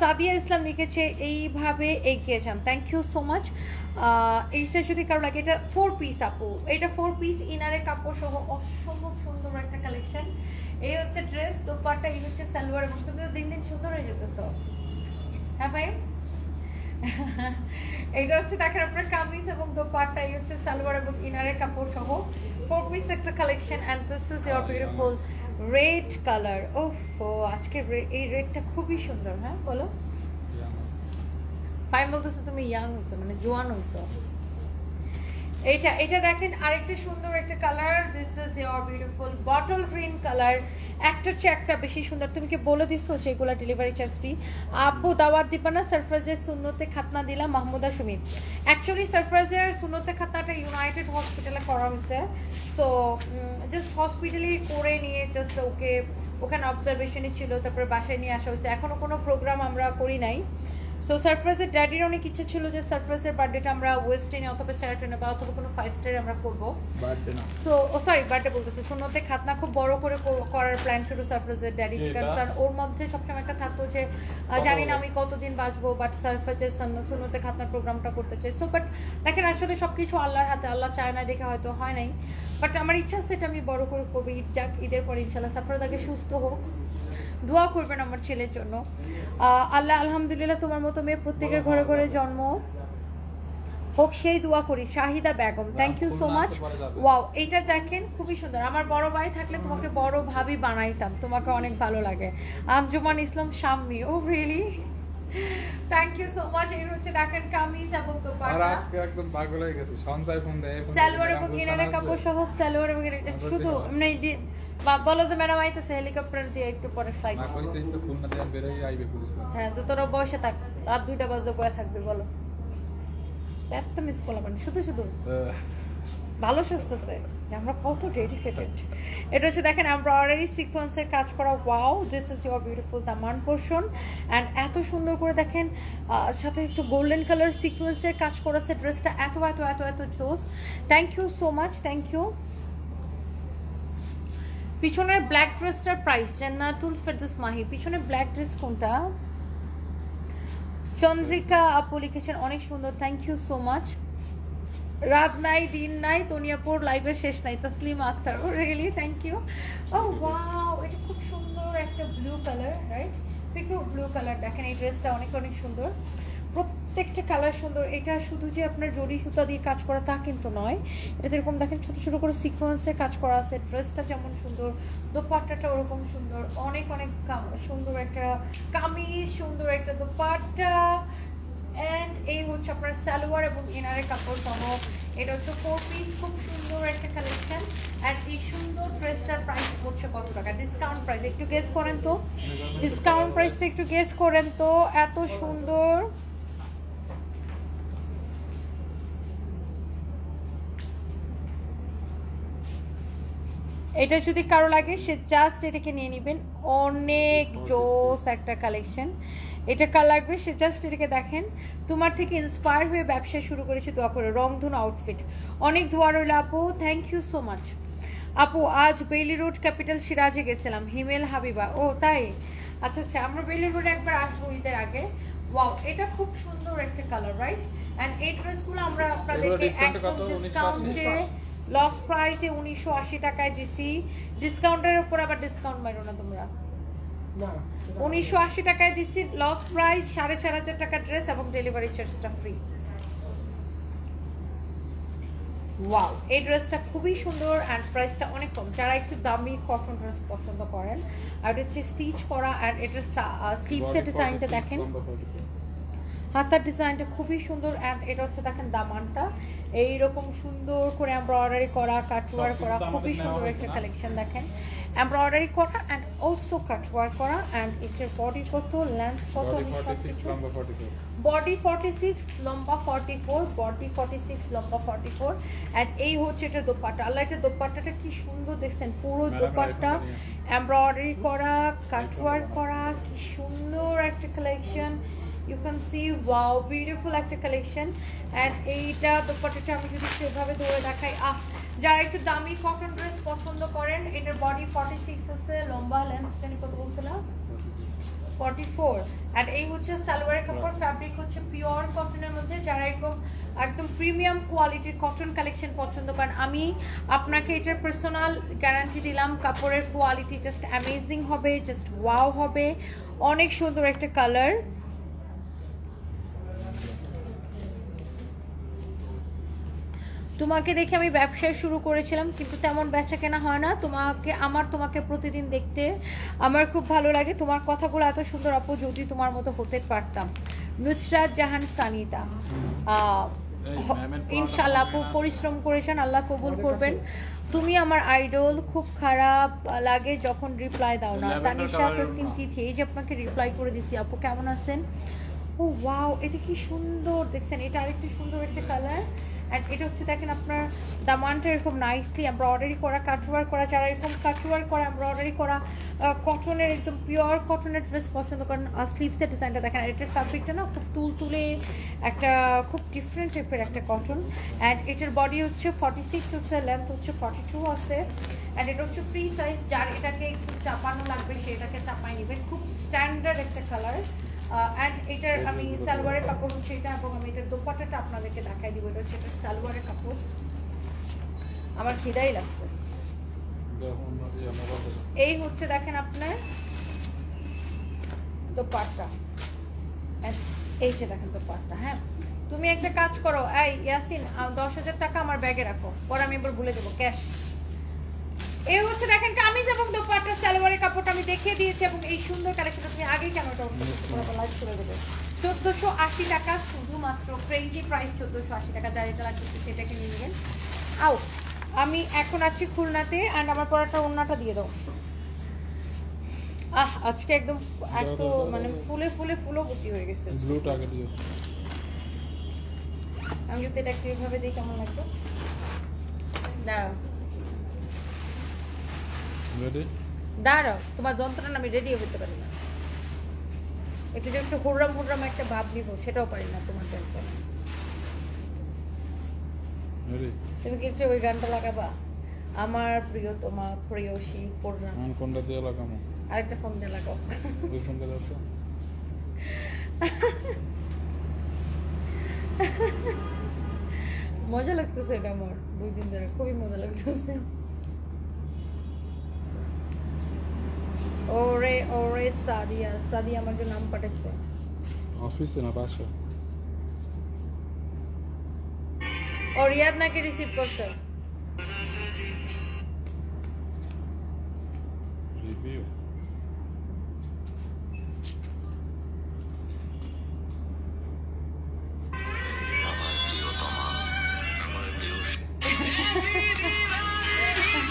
সাদিয়া ইসলাম লিখেছে এইভাবে এগিয়ে যান, থ্যাংক ইউ সো মাচ। এইটা যদি কারো লাগে, এটা 4 পিস আপু, এটা 4 পিস ইনারের কাপড় সহ অসম্ভব সুন্দর একটা কালেকশন। এই হচ্ছে ড্রেস, দোপাট্টা, এই হচ্ছে সালোয়ার। এবং তুমি তো দিন দিন সুন্দর হয়ে যেতেছো। হ্যাঁ ভাই, এইটা হচ্ছে দেখেন আপনার কামিজ এবং দোপাট্টা, এই হচ্ছে সালোয়ার এবং ইনারের কাপড় সহ 4 পিস একটা collection. And this is your beautiful red colour. ওফ, আজকে এই রেডটা খুবই সুন্দর। হ্যাঁ বলো, ফাইন বলতেছে তুমি ইয়াং হয়েছো, মানে জোয়ান হয়েছো। এটা দেখেন আরেকটা সুন্দর একটা colour. This is your beautiful bottle green colour. একটার চেয়ে একটা বেশি সুন্দর। তুমি কি বলে দিচ্ছো যে এগুলো ডেলিভারি চার্জ ফ্রি? আব্বু দাওয়াত দিবা না? সারপ্রাইজের সুন্নতে খাতনা দিলাম। মাহমুদা সুমি, অ্যাকচুয়ালি সারপ্রাইজের সুন্নতে খাতনাটা ইউনাইটেড হসপিটালে করা হয়েছে। সো জাস্ট হসপিটালে করে নিয়ে জাস্ট ওখানে অবজারভেশনই ছিল, তারপরে বাসায় নিয়ে আসা হয়েছে। এখনো কোনো প্রোগ্রাম আমরা করি নাই। সো সারপ্রাইজের ড্যাডির অনেক ইচ্ছা ছিল যে সারপ্রাইজের বার্থডেটা আমরা ওয়েস্ট এনে অথবা শেরাটনে বা অথবা কোনো 5 স্টারে আমরা করবো। সো সরি, বার্থডে বলতেছে, সুন্নতে খাতনা খুব বড় করে করার প্ল্যান ছিল সারপ্রাইজের ড্যাডি। কারণ ওর মধ্যে সবসময় একটা থাকতো যে জানি না আমি কতদিন বাঁচবো, বাট সারপ্রাইজের সুন্নতে খাতনার প্রোগ্রামটা করতে চাই। সো বাট দেখেন আসলে সবকিছু আল্লাহর হাতে, আল্লাহ চায় না দেখে হয়তো হয় নাই। বাট আমার ইচ্ছা সেটা আমি বড় করে করবো। ঈদ যাক, ঈদের পরে ইনশাল্লাহ সাফরাত আগে সুস্থ হোক, দোয়া করবেন আমার ছেলের জন্য। আল্লাহ আলহামদুলিল্লাহ তোমার মতো মেয়ে প্রত্যেকের ঘরে ঘরে জন্ম হোক, সেই দোয়া করি। Shahida Begum, thank you so much. Wow, এইটা দেখেন খুবই সুন্দর। আমার বড় ভাই থাকলে তোমাকে বড় ভাবি বানাইতাম, তোমাকে অনেক ভালো লাগে। Anjuman Islam Shammi, oh really, thank you so much. এর হচ্ছে দেখেন কামিজ এবং দোপাট্টা, আজকে একদম পাগল হয়ে গেছে। সঞ্জয় ফোন দেয়, সালোয়ার এবং ইনারের কাপড় সহ, সালোয়ার এবং শুধু এমনি বলো তো ম্যাডাম আইতেছে হেলিকপ্টার দিয়ে একটু পরে ফ্লাইট। না কইছে তো খুলনা দিয়ে বেরই আইবে পুলিশ। হ্যাঁ, তো তোরা বসে থাক, রাত 2টা বাজে বসে থাকবে। বলো, এত মিস করলাম শুধু শুধু। ভালো সাজতেছে, আমরা কত ডেডিকেটেড। এটা হচ্ছে দেখেন এমব্রয়ডারি সিকোয়েন্সের কাজ করা, wow this is your beautiful Daman portion. And এত সুন্দর করে দেখেন সাথে একটু গোল্ডেন কালার সিকোয়েন্সের কাজ করেছে ড্রেসটা, এত এত এত এত জোস। Thank you so much, thank you. পিছনের ব্ল্যাক ড্রেসটার প্রাইস জান্নাতুল ফেরদৌস মাহি, পিছনের ব্ল্যাক ড্রেস কোনটা? চন্দ্রিকা আপু লিখেছেন অনেক সুন্দর, থ্যাংক ইউ সো মাচ। রাত নাই দিন নাই তনিয়াপুর লাইভের শেষ নাই, Taslim Akter, oh really thank you. Oh wow, এটা খুব সুন্দর একটা blue colour, right? Peacock blue colour. দেখেন এই ড্রেসটা অনেক অনেক সুন্দর, প্রত্যেকটা কালার সুন্দর। এটা শুধু যে আপনার জড়ি সুতা দিয়ে কাজ করা তা কিন্তু নয়, এটাতে এরকম দেখেন ছোট ছোট করে সিকোয়েন্সের কাজ করা আছে। ড্রেসটা যেমন সুন্দর, দোপাট্টাটা ওরকম সুন্দর, অনেক অনেক সুন্দর একটা কামিজ, সুন্দর একটা দোপাট্টা। অ্যান্ড এই হচ্ছে আপনার সালোয়ার এবং ইনারের কাপড় সহ। এটা হচ্ছে 4 পিস, খুব সুন্দর একটা কালেকশন। আর এই সুন্দর ড্রেসটার প্রাইস পড়ছে কত টাকা? ডিসকাউন্ট প্রাইস একটু গেস করেন তো, ডিসকাউন্ট প্রাইসটা একটু গেস করেন তো। এত সুন্দর, এটা যদি কারো লাগে সে জাস্ট এটাকে নিয়ে নেবেন, অনেক জোস একটা কালেকশন। এটা কার লাগবে সে জাস্ট এটাকে দেখেন। তোমার থেকে ইন্সপায়ার হয়ে ব্যবসা শুরু করেছি, দোয়া করে রংধনু আউটফিট। অনেক দোয়া রইল আপু, থ্যাংক ইউ সো মাচ। আপু আজ বেইলি রোড ক্যাপিটাল সিরাজে গেছিলাম, হিমেল হাবিবা। ও তাই, আচ্ছা আচ্ছা, আমরা বেইলি রোডে একবার আসবো ঈদের আগে। ওয়াও, এটা খুব সুন্দর একটা কালার, রাইট? এন্ড এই ড্রেসগুলো আমরা আপনাদেরকে একদম ডিসকাউন্টে লস প্রাইসে 1980 টাকায় দিছি। ডিসকাউন্টের উপর আবার ডিসকাউন্ট মারো না তোমরা, 1980 টাকায় দিচ্ছি লস প্রাইস। 4500 টাকা ড্রেস এবং ডেলিভারি চার্জটা ফ্রি। ওয়াও, এই ড্রেসটা খুবই সুন্দর অ্যান্ড প্রাইসটা অনেক কম। যারা একটু দামি কটন ড্রেস পছন্দ করেন, আর এটা হচ্ছে স্টিচ করা। অ্যান্ড এটার স্লিভসের ডিজাইনটা দেখেন, হাতার ডিজাইনটা খুবই সুন্দর। অ্যান্ড এটা হচ্ছে দেখেন দামানটা এইরকম সুন্দর করে এমব্রয়ডারি করা, কাটওয়ার করা, খুবই সুন্দর একটা কালেকশন। দেখেন এমব্রয়ডারি করা অ্যান্ড অলসো কাটওয়ার করা। অ্যান্ড এটার বডি কত, লেন্থ কত, বডি 46, লম্বা 44, বডি 46, লম্বা 44। অ্যান্ড এই হচ্ছে এটা দোপাট্টা। আল্লাহ, এটা দোপাট্টাটা কি সুন্দর দেখছেন, পুরো দোপাট্টা এমব্রয়ডারি করা, কাটওয়ার করা, কি সুন্দর একটা collection. You can see, wow, beautiful একটা কালেকশন। অ্যান্ড এইটা দোপাট্টাটা আমি যদি সেভাবে ধরে দেখাই, যারা একটু দামি কটন ড্রেস পছন্দ করেন, এটার বডি 46 আছে, লম্বা লেন্থ কত বলছিলাম 44। অ্যান্ড এই হচ্ছে সালোয়ারের কাপড়, ফ্যাব্রিক হচ্ছে পিওর কটনের মধ্যে। যারা এরকম একদম প্রিমিয়াম কোয়ালিটির কটন কালেকশন পছন্দ করেন, আমি আপনাকে এটার পার্সোনাল গ্যারান্টি দিলাম, কাপড়ের কোয়ালিটি জাস্ট অ্যামেজিং হবে, জাস্ট ওয়াও হবে। অনেক সুন্দর একটা কালার। তোমাকে দেখে আমি ব্যবসায় শুরু করেছিলাম, কিন্তু তেমন বেচা কেনা হয় না। তোমাকে প্রতিদিন দেখতে আমার খুব ভালো লাগে। তোমার কথাগুলো এত সুন্দর আপু, যদি তোমার মতো হতে পারতাম। নুসরাত জাহান সানিতা, ইনশাআল্লাহ আপু পরিশ্রম করেছেন, আল্লাহ কবুল করবেন। তুমি আমার আইডল, খুব খারাপ লাগে যখন রিপ্লাই দাও না। তানিশা তাসনিম তিথি, এই যে আপনাকে রিপ্লাই করে দিছি। আপু কেমন আছেন? ও ওয়াও, এটা কি সুন্দর দেখছেন, এটা আরেকটা সুন্দর একটা কালার। অ্যান্ড এটা হচ্ছে দেখেন আপনার দামানটা এরকম নাইসলি এমব্রয়ডারি করা, কাটওয়ার করা। যারা এরকম কাটওয়ার করা, এমব্রয়ডারি করা কটনের, একদম পিওর কটনের ড্রেস পছন্দ করেন, স্লিভসের ডিজাইনটা দেখেন। এটার ফ্যাব্রিকটা না খুব তুলতুলে একটা, খুব ডিফারেন্ট টাইপের একটা কটন। অ্যান্ড এটার বডি হচ্ছে 46 আছে, লেন্থ হচ্ছে 42 আছে। অ্যান্ড এটা হচ্ছে ফ্রি সাইজ। যার এটাকে একটু চাপানো লাগবে সে এটাকে চাপাই নেবেন। খুব স্ট্যান্ডার্ড একটা কালার। অ্যান্ড এটার আমি সালোয়ারের কাপড় হচ্ছে এটা, এবং আমি এটার দোপাট্টাটা আপনাদেরকে দেখাই দিব। এটা হচ্ছে এটার সালোয়ারের কাপড়। আমার খিদাই লাগছে। এই হচ্ছে দেখেন আপনার দোপাট্টা, এই যে দেখেন দোপাট্টা। হ্যাঁ, তুমি একটা কাজ করো, এই ইয়াসিন 10,000 টাকা আমার ব্যাগে রাখো, পরে আমি এবার ভুলে দেবো ক্যাশ। এই হচ্ছে দেখেন কামিজ এবং দোপাট্টা, সালোয়ারের কাপড়টা আমি দেখিয়ে দিয়েছি। এবং এই সুন্দর কালেকশনটা তুমি আগেই কেন এটা লাইভ করে দেবে। 1480 টাকা শুধুমাত্র, ক্রেজি প্রাইস 1480 টাকা। যার এটা লাগছে সেটাকে নিয়ে নেবেন। আও, আমি এখন আছি খুলনাতে। অ্যান্ড আমার পরাটা ওড়নাটা দিয়ে দাও। আজকে একদম এত মানে ফুলে ফুলে ফুলবতী হয়ে গেছে। আমি যদি এটা একটু এভাবে দিই কেমন লাগতো? দাঁড়াও রেডি দাঁড়াও, তোমার যন্ত্রণা আমি রেডিও করতে পারি না। একটু যে একটু হুড়রাম একটা ভাব নিব সেটাও পারি না তোমার যন্ত্রণা। রেডি তুমি কি একটু ওই গানটা লাগাবা, আমার প্রিয়তমা প্রেয়সী পূর্ণা? কোনটা দিয়ে লাগামো? আরেকটা ফোন দিয়ে লাগাও। ওই ফোনটা দাও তো। মজা লাগতেছে এটা আমার 2 দিন ধরে, খুবই মজা লাগতেছে। ওরে ওরে সাদিয়া, সাদিয়া আমাকে নাম পাঠাইছে। অফিসে না বাসা? ও রিয়াদ নাকি রিসিভ করছে? রিভিউ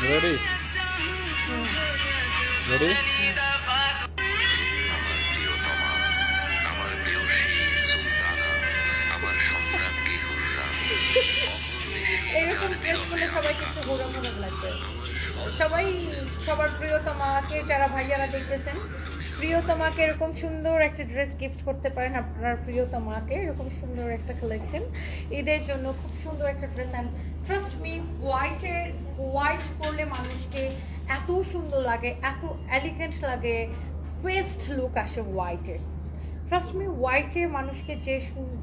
রেডি রেডি এরকম ড্রেস পরলে সবাইকে একটু ঘোরাঘোরা লাগবে। সবাই সবার প্রিয়তমাকে, যারা ভাইয়ারা দেখতেছেন, প্রিয়তমাকে এরকম সুন্দর একটা ড্রেস গিফট করতে পারেন আপনার প্রিয়তমাকে। এরকম সুন্দর একটা কালেকশন ঈদের জন্য, খুব সুন্দর একটা dress. And trust me, white পরলে মানুষকে এত সুন্দর লাগে, এত এলিগেন্ট লাগে, বেস্ট লুক আসে হোয়াইটের। ট্রাস্ট মি, হোয়াইটে মানুষকে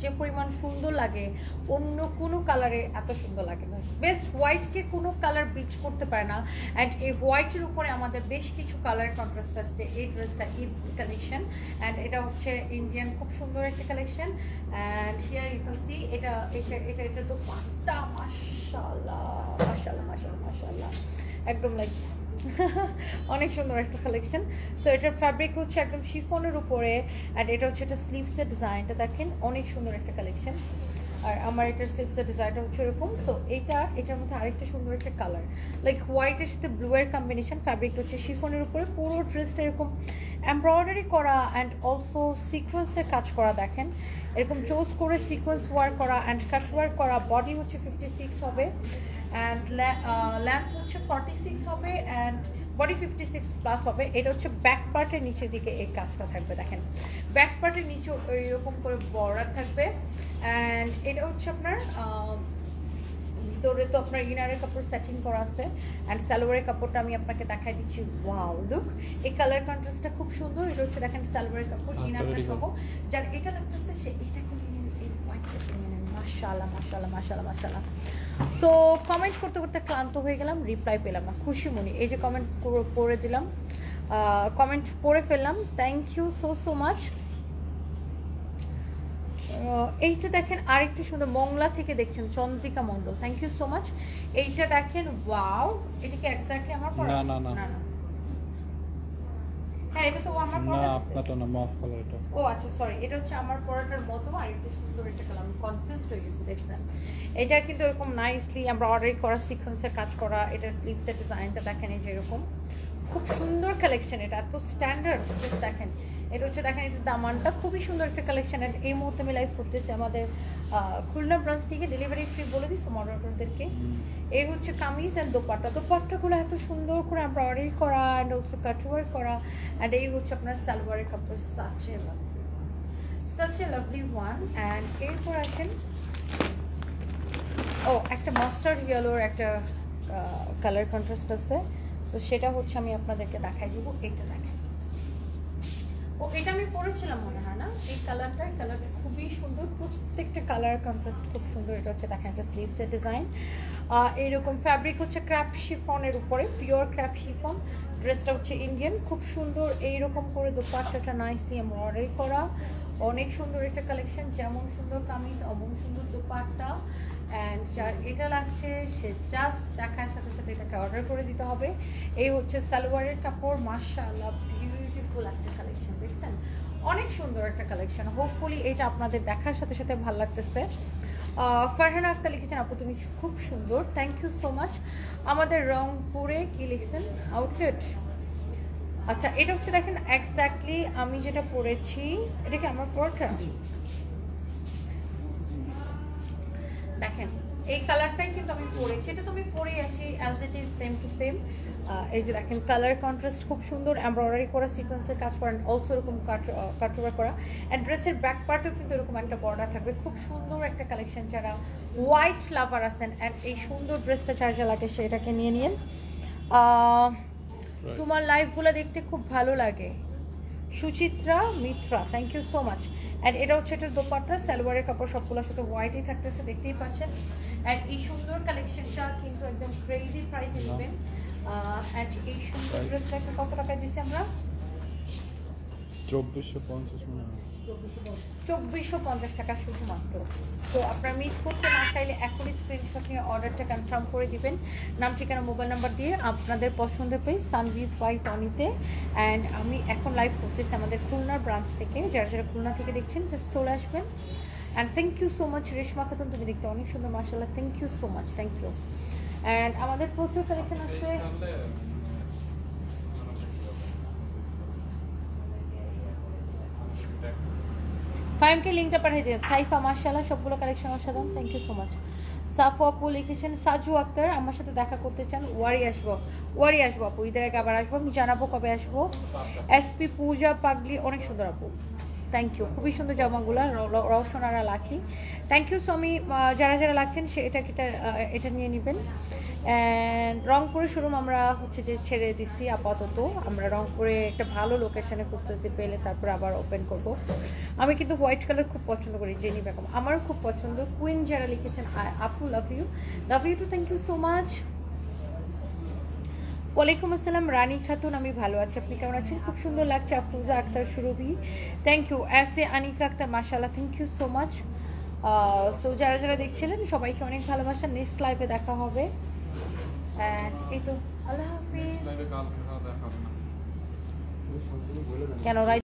যে পরিমাণ সুন্দর লাগে অন্য কোনো কালারে এত সুন্দর লাগে না। বেস্ট হোয়াইটকে কোনো কালার বিচ করতে পারে না। অ্যান্ড এই হোয়াইটের উপরে আমাদের বেশ কিছু কালার কন্ট্রাস্ট আসছে। এই ড্রেসটা ঈদ কালেকশন, অ্যান্ড এটা হচ্ছে ইন্ডিয়ান, খুব সুন্দর একটা collection. And here you can see এটা তো পাট্টা, মাশাআল্লাহ মাশাআল্লাহ মাশাআল্লাহ মাশাআল্লাহ, একদম লাইক অনেক সুন্দর একটা কালেকশন। সো এটার ফ্যাব্রিক হচ্ছে একদম শিফনের উপরে, অ্যান্ড এটা হচ্ছে এটা স্লিভসের ডিজাইনটা দেখেন, অনেক সুন্দর একটা কালেকশন। আর আমার এটার স্লিভসের ডিজাইনটা হচ্ছে এরকম। সো এটার মধ্যে আরেকটা সুন্দর একটা কালার, লাইক হোয়াইটের সাথে ব্লু এর কম্বিনেশন। ফ্যাব্রিকটা হচ্ছে শিফনের উপরে, পুরো ড্রেসটা এরকম এমব্রয়ডারি করা অ্যান্ড অলসো সিকোয়েন্সের কাজ করা। দেখেন এরকম চোজ করে সিকোয়েন্স ওয়ার্ক করা অ্যান্ড কাট ওয়ার্ক করা। বডি হচ্ছে 56 হবে অ্যান্ড লেন্থ হচ্ছে 46 হবে অ্যান্ড বডি 56 প্লাস হবে। এটা হচ্ছে ব্যাক পার্টের নিচের দিকে এই কাজটা থাকবে। দেখেন ব্যাক পার্টের নিচে এরকম করে বর্ডার থাকবে। অ্যান্ড এটা হচ্ছে আপনার ভিতরে তো আপনার ইনারের কাপড় সেটিং করা আছে, অ্যান্ড সালোয়ারের কাপড়টা আমি আপনাকে দেখাই দিচ্ছি। ওয়াও লুক, এই কালার কন্ট্রাস্টটা খুব সুন্দর। এটা হচ্ছে দেখেন সালোয়ারের কাপড় ইনারটা সহ। যার এটা লাগতেছে সে এটা কিনে নিন, এই হোয়াইটটা কিনে নিন। মাশাআল্লাহ মাশাআল্লাহ মাশাআল্লাহ মাশাআল্লাহ। সো কমেন্ট করতে করতে ক্লান্ত হয়ে গেলাম, রিপ্লাই পেলাম না। খুশি মনি এই যে কমেন্ট করে দিলাম, কমেন্ট পড়ে ফেললাম। Thank you so much. এইটা দেখেন আরেকটা সুন্দর, মংলা থেকে দেখছেন Chandrika Mondal, thank you so much. এইটা দেখেন, ওয়াও, এটা কি এক্স্যাক্টলি আমার পরা? না না না না, হ্যাঁ এটা তো আমার পরা। না আপনারটা না, মফ কালার এটা। ও আচ্ছা সরি, এটা হচ্ছে আমার পরাটার মতো আর একটা সুন্দর একটা কালার। আমি কনফিউজড হয়ে গেছি দেখছেন। এটা কিন্তু এরকম নাইসলি আমরা অর্ডার করা, সিকোয়েন্সের কাজ করা। এটার স্লিভসের ডিজাইনটা দেখেন, এই যে এরকম খুব সুন্দর কালেকশন। এটা এত স্ট্যান্ডার্ড, জাস্ট দেখেন। এটা হচ্ছে দেখেন এটার দামানটা খুবই সুন্দর একটা কালেকশন। অ্যান্ড এই মুহূর্তে আমি লাইভ করতেছি আমাদের খুলনা ব্রাঞ্চ থেকে, ডেলিভারি ফ্রি বলে দিচ্ছি মডারেটরদেরকে। এই হচ্ছে কামিজ অ্যান্ড দোপাট্টাগুলো এত সুন্দর করে আমরা অর্ডার করা অ্যান্ড অলসো কাটওয়ার্ক করা। অ্যান্ড এই হচ্ছে আপনার সালোয়ারের কাপড়, such a lovely one. And এরপর আসেন, ও একটা মাস্টার্ড ইয়েলোর একটা কালার কন্ট্রাস্ট আছে। তো সেটা হচ্ছে আমি আপনাদেরকে দেখাই দিব। এটা দেখেন, ও এটা আমি পরেছিলাম মনে হয় না, এই কালারটা খুবই সুন্দর। প্রত্যেকটা কালার কন্ট্রাস্ট খুব সুন্দর। এটা হচ্ছে দেখেন একটা স্লিভসের ডিজাইন। এইরকম ফ্যাব্রিক হচ্ছে ক্র্যাপ শিফনের উপরে, পিওর ক্র্যাপ শিফন। ড্রেসটা হচ্ছে ইন্ডিয়ান, খুব সুন্দর। এইরকম করে দোপাট্টাটা নাইসলি এমব্রয়ডারি করা, অনেক সুন্দর একটা কালেকশন। যেমন সুন্দর কামিজ অমন সুন্দর দোপাট্টা। অ্যান্ড যার এটা লাগছে সে জাস্ট দেখার সাথে সাথে এটাকে অর্ডার করে দিতে হবে। এই হচ্ছে সালোয়ারের কাপড়, মাশাআল্লাহ বিউটিফুল একটা কালেকশন দেখছেন, অনেক সুন্দর একটা কালেকশন। হোপফুলি এটা আপনাদের দেখার সাথে সাথে ভালো লাগতেছে। ফারহানা আক্তার লিখেছেন, আপু তুমি খুব সুন্দর, থ্যাংক ইউ সো মাচ। আমাদের রংপুরে কি লিখছেন? আউটলেট। আচ্ছা এটা হচ্ছে দেখেন এক্স্যাক্টলি আমি যেটা পরেছি, এটা কি আমার পরাটা? দেখেন এই কালারটাই কিন্তু আমি পরেছি, এটা তো আমি পরেই আছি as it is same to same. এই যে দেখেন কালার কন্ট্রাস্ট খুব সুন্দর, এমব্রয়ডারি করা সিকোয়েন্সের কাজ করেন, অলসো এরকম কাটওয়ার করা, অ্যান্ড ড্রেসের ব্যাক পার্টেও কিন্তু এরকম একটা বর্ডার থাকবে। খুব সুন্দর একটা কালেকশন, যারা হোয়াইট লাভার আছেন অ্যান্ড এই সুন্দর ড্রেসটা যার লাগে সেটাকে নিয়ে নিন। তোমার লাইভগুলো দেখতে খুব ভালো লাগে, Suchitra Mitra, thank you so much. And এটা হচ্ছে এটার দোপাট্টা, সালোয়ারের কাপড় সবগুলোর সাথে হোয়াইটই থাকতেছে, দেখতেই পাচ্ছেন। অ্যান্ড এই সুন্দর কালেকশনটা কিন্তু একদম ক্রেজি প্রাইসে নেবেন। অ্যান্ড এই সুন্দর ড্রেসটাকে কত টাকায় দিচ্ছি আমরা? 2450 মনে হয়, 2450 টাকা শুধুমাত্র। তো আপনারা মিস করতে না চাইলে এখনই স্ক্রিনশট নিয়ে অর্ডারটা কনফার্ম করে দিবেন, নাম ঠিকানা মোবাইল নাম্বার দিয়ে আপনাদের পছন্দের পেজ সানভিজ বাই টনিতে। অ্যান্ড আমি এখন লাইভ করতেছি আমাদের খুলনার ব্রাঞ্চ থেকে, যারা যারা খুলনা থেকে দেখছেন জাস্ট চলে আসবেন। And thank you so much Reshma Khatun, তুমি দেখতে অনেক সুন্দর মাশাআল্লাহ, thank you so much, thank you. And আমাদের প্রচুর কালেকশন আছে। ফাইমকে লিঙ্কটা পাঠিয়ে দিন। সাইফা মাশাআল্লাহ সবগুলো কালেকশন অসাধারণ, থ্যাংক ইউ সো মাচ। সাফু আপু লিখেছেন সাজু আক্তার আমার সাথে দেখা করতে চান, ওয়ারি আসবো আপু, ঈদের আগে আবার আসবো, আমি জানাবো কবে আসবো। এসপি পূজা পাগলি, অনেক সুন্দর আপু, থ্যাংক ইউ, খুবই সুন্দর জামাগুলো, রওশনারা লাখি, থ্যাংক ইউ সো মি। যারা যারা লাগছেন সে এটা নিয়ে নেবেন। অ্যান্ড রংপুরের শোরুম আমরা হচ্ছে যে ছেড়ে দিচ্ছি আপাতত, আমরা রংপুরে একটা ভালো লোকেশনে খুঁজতেছি, পেলে তারপর আবার ওপেন করব। আমি কিন্তু হোয়াইট কালার খুব পছন্দ করি, জেনি বেগম আমারও খুব পছন্দ। কুইন যারা লিখেছেন আপু love you too, thank you so much. ওয়ালাইকুম আসসালাম রানী খাতুন, আমি ভালো আছি, আপনি কেমন আছেন? খুব সুন্দর লাগছে আফরোজা আক্তার সুরভি, থ্যাংক ইউ। এসে আনিকা আক্তার মাশাআল্লাহ, thank you so much. So যারা যারা দেখছিলেন সবাইকে অনেক ভালোবাসা, নেক্সট লাইভে দেখা হবে। এই তো আল্লাহ হাফিজ। কেন